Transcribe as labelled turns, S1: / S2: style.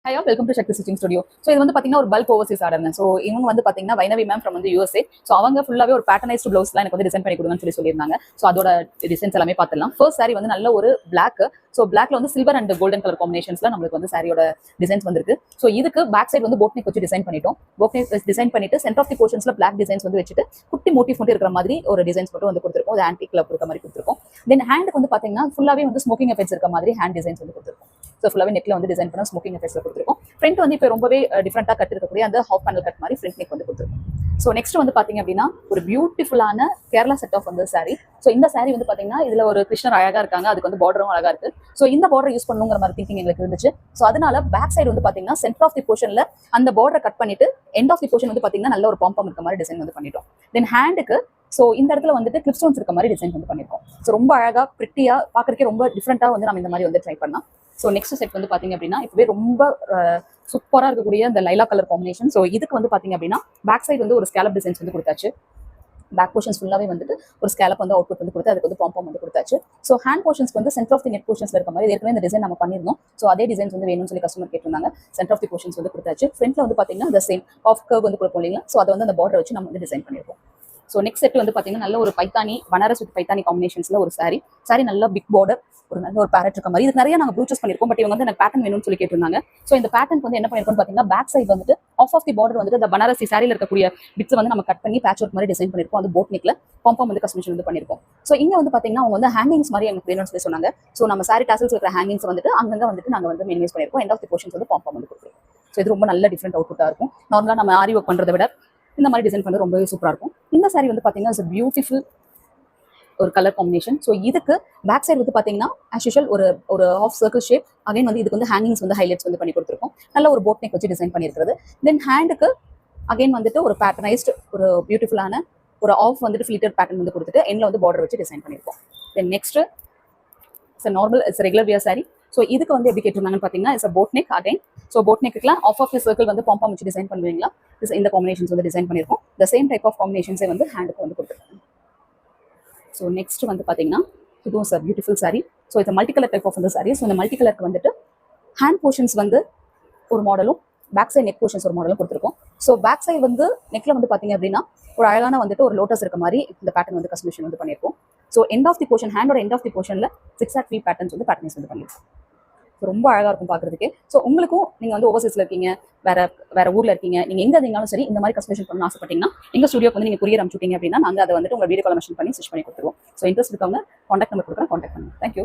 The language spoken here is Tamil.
S1: High all welcome to Sakthi stitching studio. So இது வந்து பார்த்தீங்கன்னா ஒரு பல்க் ஓவர்சீஸ் ஆர்டர். ஸோ இவங்க வந்து பார்த்தீங்கன்னா வைணவி மேம் ஃப்ரம் வந்து யூஎஸ்ஏ. ஸோ அவங்க ஃபுல்லாகவே ஒரு பேட்டர்னைஸ்டு ப்ளவுஸ்லாம் எனக்கு வந்து டிசைன் பண்ணி கொடுங்கன்னு சொல்லியிருந்தாங்க. ஸோ அதோட டிசைன்ஸ் எல்லாமே பார்த்துலாம். ஃபர்ஸ்ட் சாரி வந்து நல்ல ஒரு பிளாக். ஸோ பிளாக்ல வந்து சில்வர் அண்ட் கோல்டன் கலர் காம்பினேஷன்ஸ்ல நம்மளுக்கு வந்து சாரியோட டிசைன்ஸ் வந்திருக்கு. ஸோ இதுக்கு பேக் சைடு வந்து போட் நெக் வச்சு டிசைன் பண்ணிட்டோம். போட் நெக் டிசைன் பண்ணிட்டு சென்டர் ஆஃப் தி போர்ஷன்ஸ்ல பிளாக் டிசைன்ஸ் வந்து வச்சுட்டு குட்டி மோட்டிவ் மட்டும் இருக்கிற மாதிரி ஒரு டிசைன்ஸ் மட்டும் வந்து கொடுத்துருக்கோம். அது ஆன்டிக் கலர் இருக்க மாதிரி கொடுத்துருக்கோம். தென் ஹேண்டுக்கு வந்து பார்த்தீங்கன்னா ஃபுல்லாகவே வந்து ஸ்மோக்கிங் எஃபெக்ட்ஸ் இருக்க மாதிரி ஹேண்ட் டிசைன்ஸ் வந்து கொடுத்துருக்கோம். ஸோ ஃபுல்லாகவே நெக்ல வந்து டிசைன் பண்ண ஸ்மோக்கிங் எஃபெக்ட்ஸ் கொடுத்துருக்கோம். ஃப்ரண்ட் வந்து இப்போ ரொம்பவே டிஃப்ரெண்டாக கட் இருக்கக்கூடிய அந்த ஹாஃப் பேனல் கட் மாதிரி ஃப்ரண்ட் நெக் வந்து கொடுத்துருக்கோம். ஸோ நெக்ஸ்ட் வந்து பார்த்தீங்க அப்படின்னா ஒரு பியூட்டிஃபுல்லான கேரளா செட் ஆஃப் வந்து சாரி. ஸோ இந்த சாரி வந்து பார்த்தீங்கன்னா இதில் ஒரு கிருஷ்ணர் அழகாக இருக்காங்க, அதுக்கு வந்து பார்டரும் அழகாக இருக்கு. ஸோ இந்த பார்டர் யூஸ் பண்ணுங்கிற மாதிரி திங்கிங் எங்களுக்கு இருந்துச்சு. ஸோ அதனால பேக் சைடு வந்து பார்த்தீங்கன்னா சென்டர் ஆஃப் தி போர்ஷனில் அந்த பார்டரை கட் பண்ணிட்டு எண்ட் ஆஃப் தி போர்ஷன் வந்து பார்த்தீங்கன்னா நல்ல ஒரு பாம்பம் இருக்க மாதிரி டிசைன் வந்து பண்ணிட்டோம். தென் ஹேண்டுக்கு ஸோ இந்த இடத்துல வந்துட்டு கிளிப் ஸ்டோன்ஸ் இருக்க மாதிரி டிசைன் வந்து பண்ணியிருக்கோம். ஸோ ரொம்ப அழகாக பிரிட்டியாக பார்க்கறதுக்கே ரொம்ப டிஃப்ரெண்ட்டாக வந்து நம்ம இந்த மாதிரி வந்து ட்ரை பண்ணலாம். ஸோ நெக்ஸ்ட் செட் வந்து பார்த்தீங்க அப்படின்னா இப்போவே ரொம்ப சூப்பராக இருக்கக்கூடிய இந்த லைலா கலர் காம்பினேஷன். ஸோ இதுக்கு வந்து பார்த்தீங்க அப்படின்னா பேக் சைடு வந்து ஒரு ஸ்கேலப் டிசைன்ஸ் வந்து கொடுத்தாச்சு. பேக் போர்ஷன்ஸ் ஃபுல்லாகவே வந்துட்டு ஒரு ஸ்கேலப் வந்து அவுட்புட் வந்து கொடுத்து அதுக்கு வந்து பாம்பம் வந்து கொடுத்தாச்சு. ஸோ ஹேண்ட் போர்ஷன்ஸ்க்கு வந்து சென்டர் ஆஃப் தி நெக் போர்ஷன்ஸ்ல இருக்க மாதிரி ஏற்கனவே இந்த டிசைன் நம்ம பண்ணியிருந்தோம். ஸோ அதே டிசைன்ஸ் வந்து வேணும்னு சொல்லி கஸ்டமர் கேட்டிருந்தாங்க. சென்டர் ஆஃப் தி போர்ஷன்ஸ் வந்து கொடுத்தாச்சு. ஃப்ரண்ட்ல வந்து பார்த்தீங்கன்னா இந்த சேம் ஆஃப் கர்வ் வந்து கொடுப்போம் இல்லைங்களா. ஸோ அதை வந்து அந்த பார்டர் வச்சு நம்ம வந்து டிசைன் பண்ணியிருக்கோம். ஸோ நெக்ஸ்ட் செட் வந்து பார்த்தீங்கன்னா நல்ல ஒரு பைத்தானி பனாரஸ் வித் பைத்தானி காம்பினேஷன்ஸ்ல ஒரு சாரி நல்ல பிக் பார்டர், ஒரு நல்ல ஒரு பேரட் இருக்க மாதிரி. இது நிறைய நாங்கள் ப்ளூ சூஸ் பண்ணியிருக்கோம். பட் இவங்க வந்து எனக்கு பேட்டர்ன் வேணும்னு சொல்லி கேட்டிருந்தாங்க. ஸோ இந்த பேட்டர்ன் வந்து என்ன பண்ணிருக்கோம் பார்த்தீங்கன்னா பேக் சைடு வந்துட்டு ஆஃப் தி பார்டர் வந்துட்டு இந்த பனாரசி சாரியில் இருக்கக்கூடிய பிட்ஸ் வந்து நம்ம கட் பண்ணி பேட்ச் ஒர்க் மாதிரி டிசைன் பண்ணிருக்கோம். அது போட் நெக்ல பாம்பம் வந்து கஸ்டமைசேஷன் வந்து பண்ணிருக்கோம். ஸோ இங்க வந்து பார்த்தீங்கன்னா அவங்க வந்து ஹேங்கிங்ஸ் மாதிரி எனக்கு வேணும்னு சொல்லி சொன்னாங்க. ஸோ நம்ம சாரி டாசல்ஸ் இருக்கிற ஹேங்கிங்ஸ் வந்துட்டு அங்கங்க வந்துட்டு நாங்கள் வந்து மினிமைஸ் பண்ணிருக்கோம். எண்ட் ஆஃப் தி போர்ஷன்ஸ் வந்து பாம்பம் வந்து கொடுத்துருக்கோம். ஸோ இது ரொம்ப நல்ல டிஃப்ரெண்ட் அவுட்புட்டாக இருக்கும். நார்மலாக நம்ம ஆரி ஒர்க் பண்ணுறதை விட இந்த மாதிரி டிசைன் பண்ண ரொம்பவே சூப்பராக இருக்கும். இந்த சாரி வந்து பார்த்தீங்கன்னா பியூட்டிஃபுல் ஒரு கலர் காம்பினேஷன். ஸோ இதுக்கு பேக் சைடு வந்து பார்த்தீங்கன்னா ஆஸ் யூஷுவல் ஒரு ஹாஃப் சர்க்கிள் ஷேப். அகைன் வந்து இதுக்கு வந்து ஹேங்கிங்ஸ் வந்து ஹைலைட்ஸ் வந்து பண்ணி கொடுத்துருக்கோம். நல்ல ஒரு போட் நெக் வச்சு டிசைன் பண்ணியிருக்கிறது. தென் ஹேண்டுக்கு அகைன் வந்துட்டு ஒரு பேட்டர்னைஸ்டு ஒரு பியூட்டிஃபுல்லான ஒரு ஆஃப் வந்துட்டு ஃபிளிட்டர் பேட்டர்ன் வந்து கொடுத்துட்டு எண்ணில் வந்து பார்டர் வச்சு டிசைன் பண்ணியிருக்கோம். Then next normal regular wear sari. So இதுக்கு வந்து எப்படி கேட்டிருந்தாங்கன்னு பார்த்தீங்கன்னா boat neck again. So boat நெக்குலாம் ஆஃப் தி சர்க்கிள் வந்து பாம்பம் வச்சு டிசைன் பண்ணுவீங்களா, இந்த காம்பினேஷன்ஸ் வந்து டிசைன் பண்ணியிருக்கோம். த சேம் டைப் ஆஃப் காம்பினேஷன்ஸே வந்து ஹேண்டுக்கு வந்து கொடுத்துருக்கோம். ஸோ நெக்ஸ்ட் வந்து பார்த்தீங்கன்னா இதுவும் சார் பியூட்டிஃபுல் சாரி. ஸோ இது மல்டி கலர் டைப் ஆஃப் வந்து சாரி. ஸோ இந்த மல்டி கலருக்கு வந்துட்டு ஹேண்ட் போர்ஷன்ஸ் வந்து ஒரு மாடலும் பேக் சைட் நெக் போர்ஷன்ஸ் ஒரு மாடலும் கொடுத்துருக்கோம். ஸோ பேக் சைடு வந்து நெக்ல வந்து பார்த்தீங்க அப்படின்னா ஒரு அழகான வந்துட்டு ஒரு லோட்டஸ் இருக்க மாதிரி இந்த பேட்டர்ன் வந்து கஸ்டமைசேஷன் வந்து பண்ணியிருக்கோம். So end of the portion ஹேண்டோட எண்ட் ஆஃப் தி போர்ஷனில் 6/3 பேட்டர்ன்ஸ் வந்து பேட்டர்ன்ஸ் வந்து பண்ணியிருக்கோம். ரொம்ப அழகாக இருக்கும் பார்க்குறதுக்கு. ஸோ உங்களுக்கும் நீங்கள் வந்து ஓவர்சீஸில் இருக்கீங்க, வேற ஊரில் இருக்கீங்க, நீங்கள் எங்கே இருந்தீங்களும் சரி இந்த மாதிரி கஸ்டமைசேஷன் பண்ணணும்னு ஆசைப்பட்டீங்கன்னா எங்கள் ஸ்டுடியோக்கு வந்து நீங்கள் கொரியர் அனுப்பிச்சிட்டீங்க அப்படின்னா நாங்கள் அதை வந்துட்டு உங்கள் வீடியோ கால் மென்ஷன் பண்ணி ஸ்டிச் பண்ணி கொடுத்துருவோம். ஸோ இன்ட்ரெஸ்ட் இருக்கவங்க காண்டாக்ட் நம்பர் கொடுக்குறேன், காண்டாக்ட் பண்ணுங்க. தேங்க்யூ.